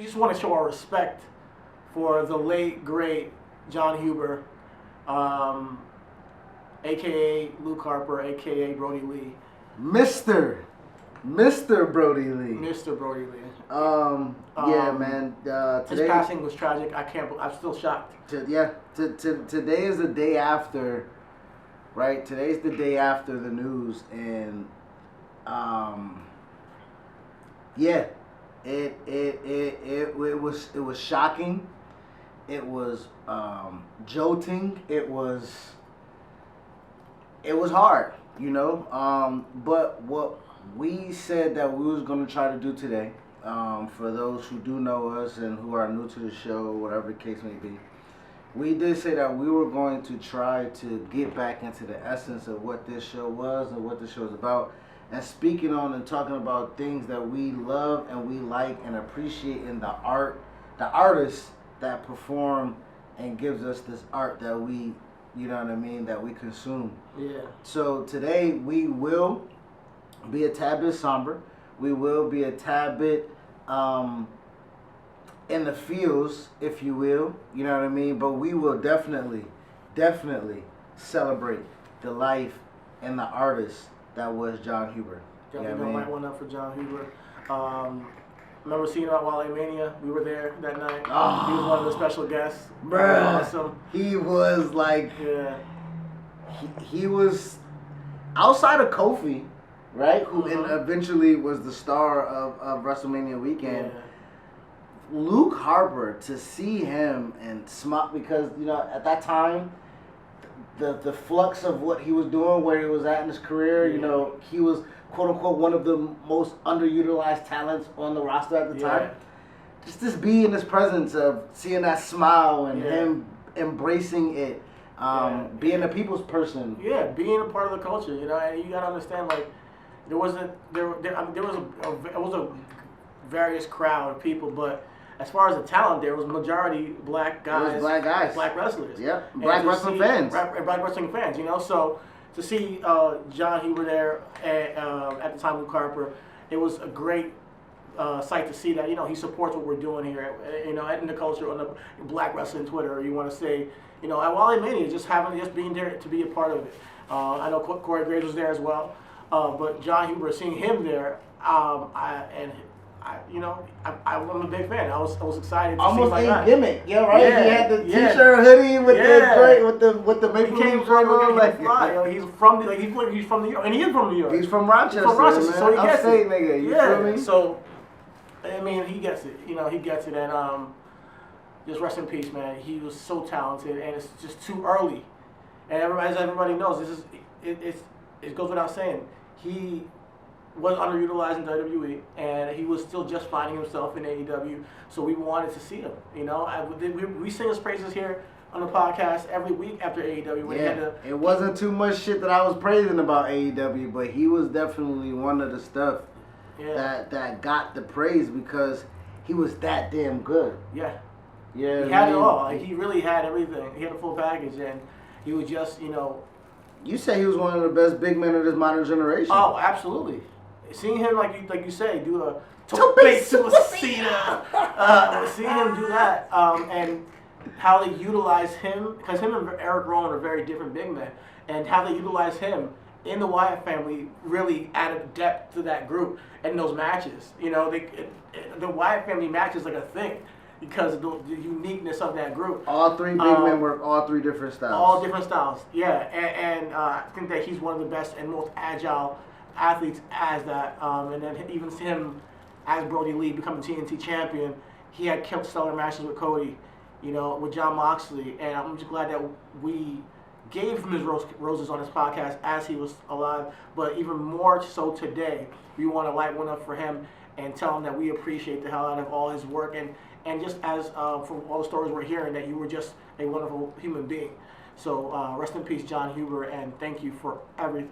just want to show our respect for the late great Jon Huber, aka Luke Harper, aka Brodie Lee. Mr. Brodie Lee. Mr. Brodie Lee. Yeah, man. His passing was tragic. I'm still shocked. Today is the day after, right? Today's the day after the news, and it was shocking. It was jolting. It was hard, you know. But what we said that we was gonna try to do today, for those who do know us and who are new to the show, whatever the case may be, we did say that we were going to try to get back into the essence of what this show was and what this show is about, and speaking on and talking about things that we love and we like and appreciate in the artists that perform and gives us this art that we, you know what I mean, that we consume. Yeah. So today we will be a tad bit somber. We will be a tad bit in the feels, if you will. You know what I mean? But we will definitely celebrate the life and the artist that was Jon Huber. Definitely light one up for Jon Huber. Remember seeing him at Wale Mania? We were there that night. Oh, he was one of the special guests. Bruh. Awesome. He was like, yeah. He was outside of Kofi, right? Who eventually was the star of WrestleMania weekend. Yeah. Luke Harper, to see him and smile, because, you know, at that time, the flux of what he was doing, where he was at in his career, you know, he was, quote unquote, one of the most underutilized talents on the roster at the time. Just be in his presence of seeing that smile and him embracing it, being a people's person. Yeah, being a part of the culture, you know, and you gotta understand, like, there was a various crowd of people, but as far as the talent, there was majority black guys. It was black guys. Black wrestlers. Yeah, black wrestling fans. Black wrestling fans, you know. So to see Jon Huber there at the time, Luke Harper, it was a great sight to see that, you know, he supports what we're doing here, you know, in the culture, on the black wrestling Twitter, or you want to say, you know, at Wale Mania, just being there to be a part of it. I know Corey Graves was there as well, but Jon Huber, seeing him there, I'm a big fan. I was excited to almost see a gimmick, yeah, right? Yeah, he had the t-shirt, hoodie with the maple leaf on, like, he's from New York, and he is from New York. He's from Rochester. Man. So he gets it. Nigga, you feel me? So, I mean, he gets it. You know, he gets it, and just rest in peace, man. He was so talented, and it's just too early. And as everybody knows, it goes without saying, he was underutilized in WWE, and he was still just finding himself in AEW. So we wanted to see him. You know, we sing his praises here on the podcast every week after AEW. It wasn't too much shit that I was praising about AEW, but he was definitely one of the stuff that got the praise because he was that damn good. Yeah. Yeah. He had it all. Like, he really had everything. He had a full package, and he was just, you know. You say he was one of the best big men of this modern generation. Oh, absolutely. Seeing him, like you say, do a tope suicida, seeing him do that, and how they utilize him, because him and Eric Rowan are very different big men, and how they utilize him in the Wyatt family really added depth to that group and those matches. You know, the Wyatt family match is like a thing because of the uniqueness of that group. All three big men work all three different styles. All different styles, yeah, and I think that he's one of the best and most agile athletes as that, and then even him as Brodie Lee becoming TNT champion, he had killed stellar matches with Cody, you know, with Jon Moxley, and I'm just glad that we gave him his roses on his podcast as he was alive, but even more so today, we want to light one up for him and tell him that we appreciate the hell out of all his work, and just as from all the stories we're hearing, that you were just a wonderful human being. So rest in peace, Jon Huber, and thank you for everything.